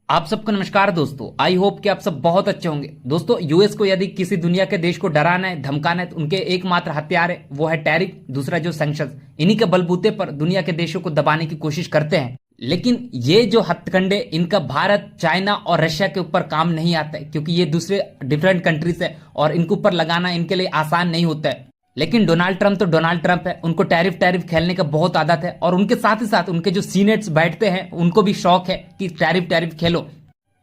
आप सबको नमस्कार दोस्तों। आई होप कि आप सब बहुत अच्छे होंगे। दोस्तों, यूएस को यदि किसी दुनिया के देश को डराना है, धमकाना है, तो उनके एकमात्र हथियार है वो है टैरिफ, दूसरा जो सैंक्शंस। इन्हीं के बलबूते पर दुनिया के देशों को दबाने की कोशिश करते हैं। लेकिन ये जो हथकंडे इनका भारत, चाइना और रशिया के ऊपर काम नहीं आता है, क्योंकि ये दूसरे डिफरेंट कंट्रीज है और इनके ऊपर लगाना इनके लिए आसान नहीं होता है। लेकिन डोनाल्ड ट्रंप तो डोनाल्ड ट्रंप है, उनको टैरिफ टैरिफ खेलने का बहुत आदत है और उनके साथ ही साथ उनके जो सीनेट्स बैठते हैं उनको भी शौक है कि टैरिफ टैरिफ खेलो।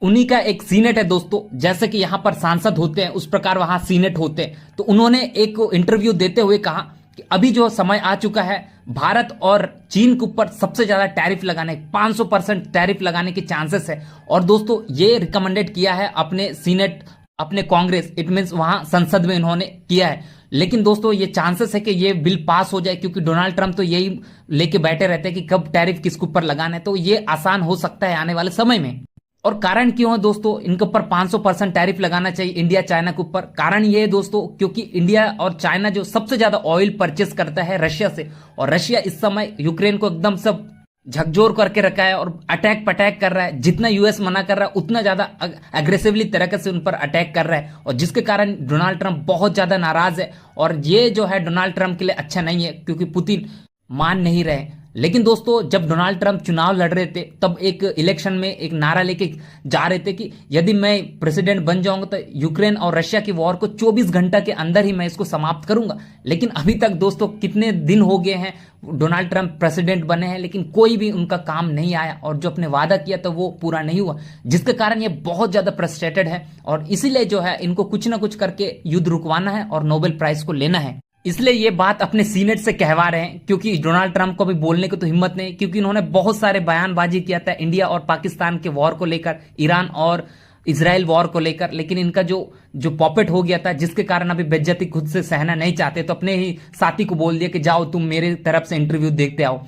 उन्हीं का एक सीनेट है दोस्तों, जैसे कि यहाँ पर सांसद होते हैं उस प्रकार वहां सीनेट होते हैं। तो उन्होंने एक इंटरव्यू देते हुए कहा कि अभी जो समय आ चुका है भारत और चीन के ऊपर सबसे ज्यादा टैरिफ लगाने, 500% टैरिफ लगाने के चांसेस है। और दोस्तों ये रिकमेंडेड किया है अपने सीनेट, अपने कांग्रेस, इट मीन्स वहां संसद में इन्होंने किया है। लेकिन दोस्तों ये चांसेस है कि ये बिल पास हो जाए, क्योंकि डोनाल्ड ट्रंप तो यही लेके बैठे रहते हैं कि कब टैरिफ किसके ऊपर लगाना है। तो ये आसान हो सकता है आने वाले समय में। और कारण क्यों है दोस्तों इनके ऊपर 500% टैरिफ लगाना चाहिए इंडिया चाइना के ऊपर? कारण ये है दोस्तों, क्योंकि इंडिया और चाइना जो सबसे ज्यादा ऑयल परचेस करता है रशिया से, और रशिया इस समय यूक्रेन को एकदम सब झकझोर करके रखा है और अटैक पटैक कर रहा है। जितना यूएस मना कर रहा है उतना ज्यादा एग्रेसिवली तरीके से उन पर अटैक कर रहा है, और जिसके कारण डोनाल्ड ट्रंप बहुत ज्यादा नाराज है। और ये जो है डोनाल्ड ट्रंप के लिए अच्छा नहीं है, क्योंकि पुतिन मान नहीं रहे। लेकिन दोस्तों जब डोनाल्ड ट्रंप चुनाव लड़ रहे थे तब एक इलेक्शन में एक नारा लेके जा रहे थे कि यदि मैं प्रेसिडेंट बन जाऊंगा तो यूक्रेन और रशिया की वॉर को 24 घंटा के अंदर ही मैं इसको समाप्त करूंगा। लेकिन अभी तक दोस्तों कितने दिन हो गए हैं डोनाल्ड ट्रंप प्रेसिडेंट बने हैं, लेकिन कोई भी उनका काम नहीं आया, और जो अपने वादा किया था वो पूरा नहीं हुआ, जिसके कारण ये बहुत ज्यादा फ्रस्ट्रेटेड है। और इसीलिए जो है इनको कुछ ना कुछ करके युद्ध रुकवाना है और नोबेल प्राइज को लेना है। इसलिए ये बात अपने सीनेट से कहवा रहे हैं, क्योंकि डोनाल्ड ट्रंप को भी बोलने को तो हिम्मत नहीं, क्योंकि इन्होंने बहुत सारे बयानबाजी किया था इंडिया और पाकिस्तान के वॉर को लेकर, ईरान और इजराइल वॉर को लेकर। लेकिन इनका जो जो पॉपेट हो गया था, जिसके कारण अभी बेइज्जती खुद से सहना नहीं चाहते, तो अपने ही साथी को बोल दिया कि जाओ तुम मेरे तरफ से इंटरव्यू देखते आओ।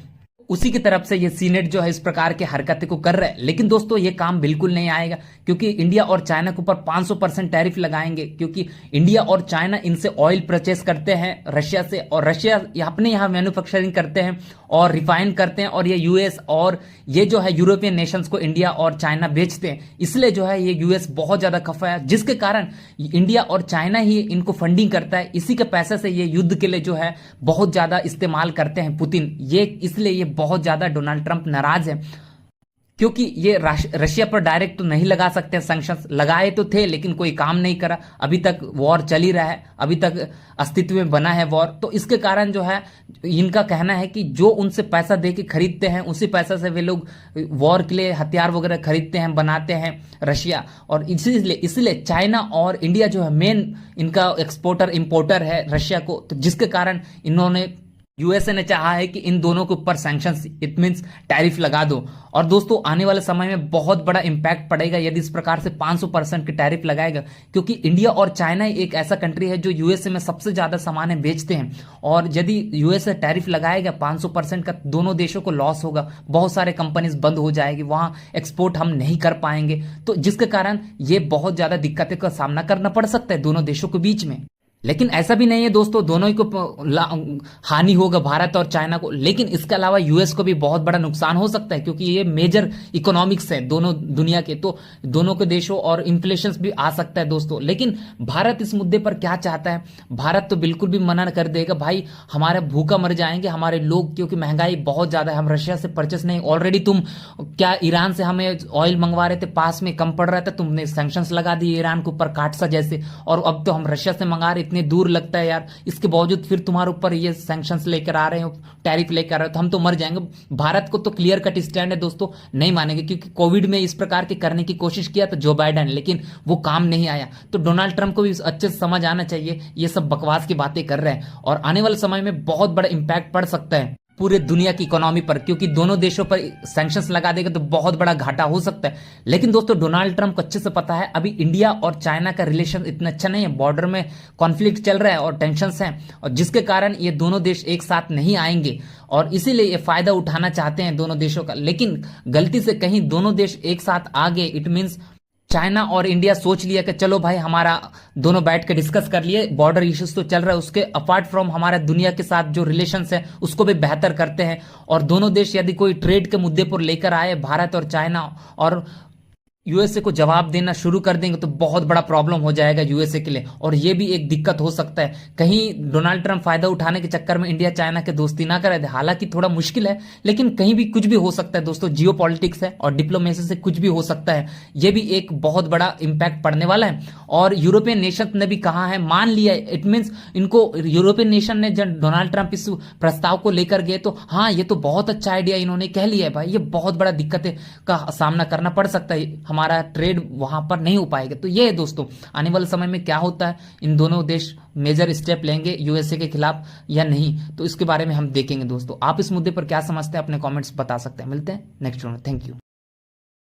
उसी की तरफ से ये सीनेट जो है इस प्रकार के हरकतें को कर रहा है। लेकिन दोस्तों ये काम बिल्कुल नहीं आएगा, क्योंकि इंडिया और चाइना के ऊपर 500% टैरिफ लगाएंगे, क्योंकि इंडिया और चाइना इनसे ऑयल परचेस करते हैं रशिया से, और रशिया अपने यहाँ मैन्युफैक्चरिंग करते हैं और रिफाइन करते हैं, और ये यूएस और ये जो है यूरोपियन नेशंस को इंडिया और चाइना बेचते हैं। इसलिए जो है ये यूएस बहुत ज्यादा खफा है, जिसके कारण इंडिया और चाइना ही इनको फंडिंग करता है। इसी के पैसे से ये युद्ध के लिए जो है बहुत ज्यादा इस्तेमाल करते हैं पुतिन। ये इसलिए ये बहुत ज्यादा डोनाल्ड ट्रंप नाराज है, क्योंकि ये रशिया पर डायरेक्ट तो नहीं लगा सकते सैंक्शंस, लगाए तो थे लेकिन कोई काम नहीं करा। अभी तक वॉर चल ही रहा है, अभी तक अस्तित्व में बना है वॉर। तो इसके कारण जो है इनका कहना है कि जो उनसे पैसा दे के खरीदते हैं उसी पैसा से वे लोग वॉर के लिए हथियार वगैरह खरीदते हैं, बनाते हैं रशिया। और इसलिए चाइना और इंडिया जो है मेन इनका एक्सपोर्टर इंपोर्टर है रशिया को, तो जिसके कारण इन्होंने यूएसए ने चाहा है कि इन दोनों के ऊपर सैंक्शंस, इट मींस टैरिफ लगा दो। और दोस्तों आने वाले समय में बहुत बड़ा इंपैक्ट पड़ेगा यदि इस प्रकार से 500% की टैरिफ लगाएगा, क्योंकि इंडिया और चाइना एक ऐसा कंट्री है जो यूएसए में सबसे ज्यादा सामान बेचते हैं। और यदि यूएसए टैरिफ लगाएगा 500% का, दोनों देशों को लॉस होगा, बहुत सारे कंपनीज बंद हो जाएगी, वहां एक्सपोर्ट हम नहीं कर पाएंगे। तो जिसके कारण ये बहुत ज्यादा दिक्कतें का सामना करना पड़ सकता है दोनों देशों के बीच में। लेकिन ऐसा भी नहीं है दोस्तों दोनों ही को हानि होगा, भारत और चाइना को। लेकिन इसके अलावा यूएस को भी बहुत बड़ा नुकसान हो सकता है, क्योंकि ये मेजर इकोनॉमिक्स है दोनों दुनिया के, तो दोनों के देशों और इन्फ्लेशन भी आ सकता है दोस्तों। लेकिन भारत इस मुद्दे पर क्या चाहता है? भारत तो बिल्कुल भी मना कर देगा, भाई हमारे भूखा मर जाएंगे हमारे लोग, क्योंकि महंगाई बहुत ज्यादा है, हम रशिया से परचेस नहीं, ऑलरेडी तुम क्या ईरान से हमें ऑयल मंगवा रहे थे, पास में कम पड़ रहा था, तुमने सैंक्शंस लगा दिए ईरान के ऊपर काटसा जैसे, और अब तो हम रशिया से मंगा रहे, इतने दूर लगता है यार, इसके बावजूद फिर तुम्हारे ऊपर ये सैंक्शंस लेकर आ रहे हो, टैरिफ लेकर आ रहे हो, तो हम तो मर जाएंगे। भारत को तो क्लियर कट स्टैंड है दोस्तों, नहीं मानेंगे, क्योंकि कोविड में इस प्रकार के करने की कोशिश किया था जो बाइडेन, लेकिन वो काम नहीं आया। तो डोनाल्ड ट्रंप को भी अच्छे से समझ आना चाहिए ये सब बकवास की बातें कर रहे हैं, और आने वाले समय में बहुत बड़ा इंपैक्ट पड़ सकता है पूरे दुनिया की इकोनॉमी पर, क्योंकि दोनों देशों पर सैंक्शंस लगा देगा तो बहुत बड़ा घाटा हो सकता है। लेकिन दोस्तों डोनाल्ड ट्रंप को अच्छे से पता है अभी इंडिया और चाइना का रिलेशन इतना अच्छा नहीं है, बॉर्डर में कॉन्फ्लिक्ट चल रहा है और टेंशंस हैं, और जिसके कारण ये दोनों देश एक साथ नहीं आएंगे, और इसीलिए ये फायदा उठाना चाहते हैं दोनों देशों का। लेकिन गलती से कहीं दोनों देश एक साथ आ गए, इट मीन्स चाइना और इंडिया सोच लिया कि चलो भाई हमारा दोनों बैठ के डिस्कस कर लिए, बॉर्डर इश्यूज तो चल रहा है, उसके अपार्ट फ्रॉम हमारा दुनिया के साथ जो रिलेशंस है उसको भी बेहतर करते हैं। और दोनों देश यदि कोई ट्रेड के मुद्दे पर लेकर आए, भारत और चाइना और यूएसए को जवाब देना शुरू कर देंगे तो बहुत बड़ा प्रॉब्लम हो जाएगा यूएसए के लिए, और ये भी एक दिक्कत हो सकता है कहीं डोनाल्ड ट्रंप फायदा उठाने के चक्कर में इंडिया चाइना के दोस्ती ना करे दे। हालांकि थोड़ा मुश्किल है, लेकिन कहीं भी कुछ भी हो सकता है दोस्तों, जियो पॉलिटिक्स है और डिप्लोमेसी से कुछ भी हो सकता है। ये भी एक बहुत बड़ा इंपैक्ट पड़ने वाला है। और यूरोपियन नेशन ने भी कहा है, मान लिया है, इट मीन्स इनको यूरोपियन नेशन ने जब डोनाल्ड ट्रंप इस प्रस्ताव को लेकर गए तो हाँ ये तो बहुत अच्छा आइडिया इन्होंने कह लिया है भाई, ये बहुत बड़ा दिक्कत का सामना करना पड़ सकता है, हमारा ट्रेड वहां पर नहीं हो पाएगा। तो ये है दोस्तों, आने वाले समय में क्या होता है, इन दोनों देश मेजर स्टेप लेंगे यूएसए के खिलाफ या नहीं, तो इसके बारे में हम देखेंगे दोस्तों। आप इस मुद्दे पर क्या समझते हैं अपने कमेंट्स बता सकते हैं। मिलते हैं नेक्स्ट वीडियो में, थैंक यू।